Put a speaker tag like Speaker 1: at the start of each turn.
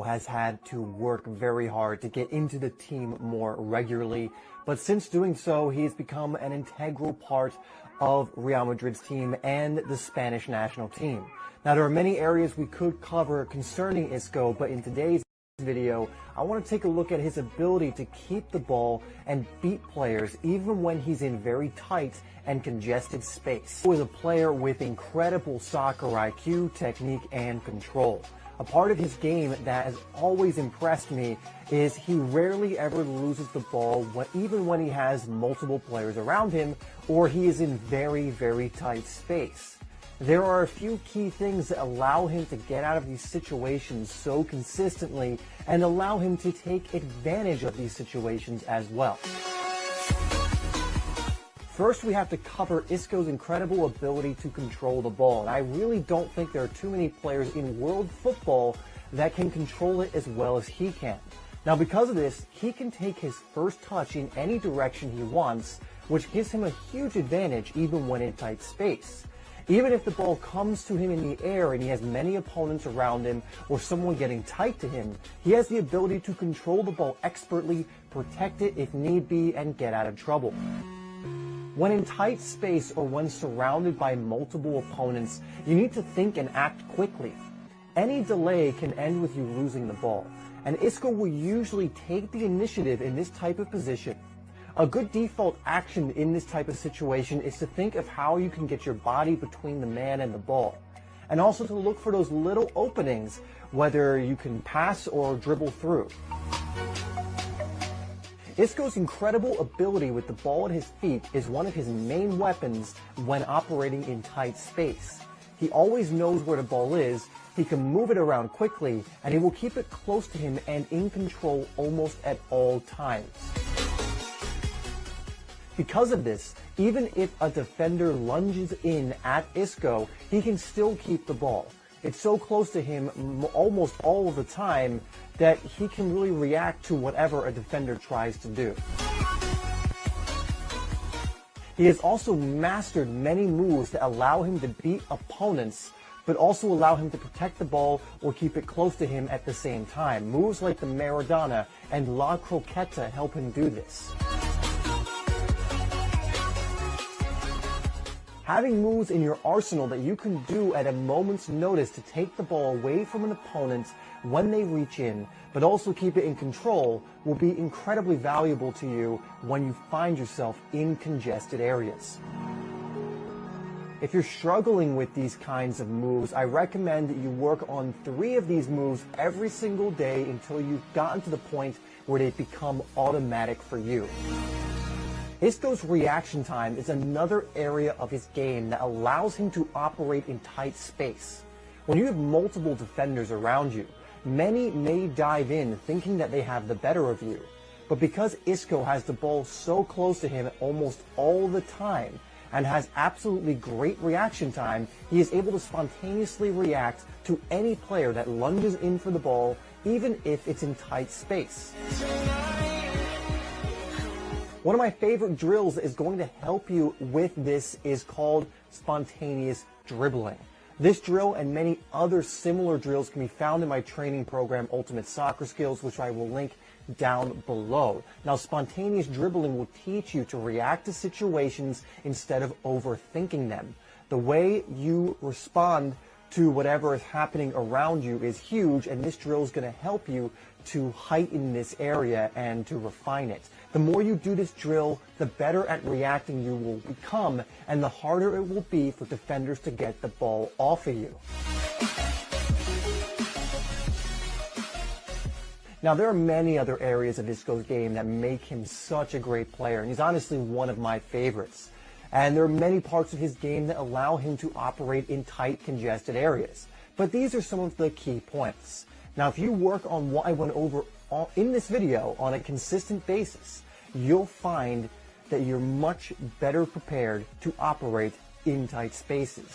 Speaker 1: has had to work very hard to get into the team more regularly, but since doing so, he has become an integral part of Real Madrid's team and the Spanish national team. Now, there are many areas we could cover concerning Isco, but in today's video, I want to take a look at his ability to keep the ball and beat players even when he's in very tight and congested space. He was a player with incredible soccer IQ, technique, and control. A part of his game that has always impressed me is he rarely ever loses the ball, even when he has multiple players around him or he is in very, very tight space. There are a few key things that allow him to get out of these situations so consistently and allow him to take advantage of these situations as well. First, we have to cover Isco's incredible ability to control the ball, and I really don't think there are too many players in world football that can control it as well as he can. Now, because of this, he can take his first touch in any direction he wants, which gives him a huge advantage even when in tight space. Even if the ball comes to him in the air and he has many opponents around him or someone getting tight to him, he has the ability to control the ball expertly, protect it if need be, and get out of trouble. When in tight space or when surrounded by multiple opponents, you need to think and act quickly. Any delay can end with you losing the ball, and Isco will usually take the initiative in this type of position. A good default action in this type of situation is to think of how you can get your body between the man and the ball, and also to look for those little openings, whether you can pass or dribble through. Isco's incredible ability with the ball at his feet is one of his main weapons when operating in tight space. He always knows where the ball is, he can move it around quickly, and he will keep it close to him and in control almost at all times. Because of this, even if a defender lunges in at Isco, he can still keep the ball. It's so close to him almost all of the time that he can really react to whatever a defender tries to do. He has also mastered many moves that allow him to beat opponents, but also allow him to protect the ball or keep it close to him at the same time. Moves like the Maradona and La Croqueta help him do this. Having moves in your arsenal that you can do at a moment's notice to take the ball away from an opponent when they reach in, but also keep it in control, will be incredibly valuable to you when you find yourself in congested areas. If you're struggling with these kinds of moves, I recommend that you work on 3 of these moves every single day until you've gotten to the point where they become automatic for you. Isco's reaction time is another area of his game that allows him to operate in tight space. When you have multiple defenders around you, many may dive in thinking that they have the better of you. But because Isco has the ball so close to him almost all the time and has absolutely great reaction time, he is able to spontaneously react to any player that lunges in for the ball, even if it's in tight space. One of my favorite drills that is going to help you with this is called spontaneous dribbling. This drill and many other similar drills can be found in my training program, Ultimate Soccer Skills, which I will link down below. Now, spontaneous dribbling will teach you to react to situations instead of overthinking them. The way you respond to whatever is happening around you is huge, and this drill is going to help you to heighten this area and to refine it. The more you do this drill, the better at reacting you will become, and the harder it will be for defenders to get the ball off of you. Now, there are many other areas of Isco's game that make him such a great player, and he's honestly one of my favorites. And there are many parts of his game that allow him to operate in tight, congested areas. But these are some of the key points. Now, if you work on what I went over in this video on a consistent basis, you'll find that you're much better prepared to operate in tight spaces.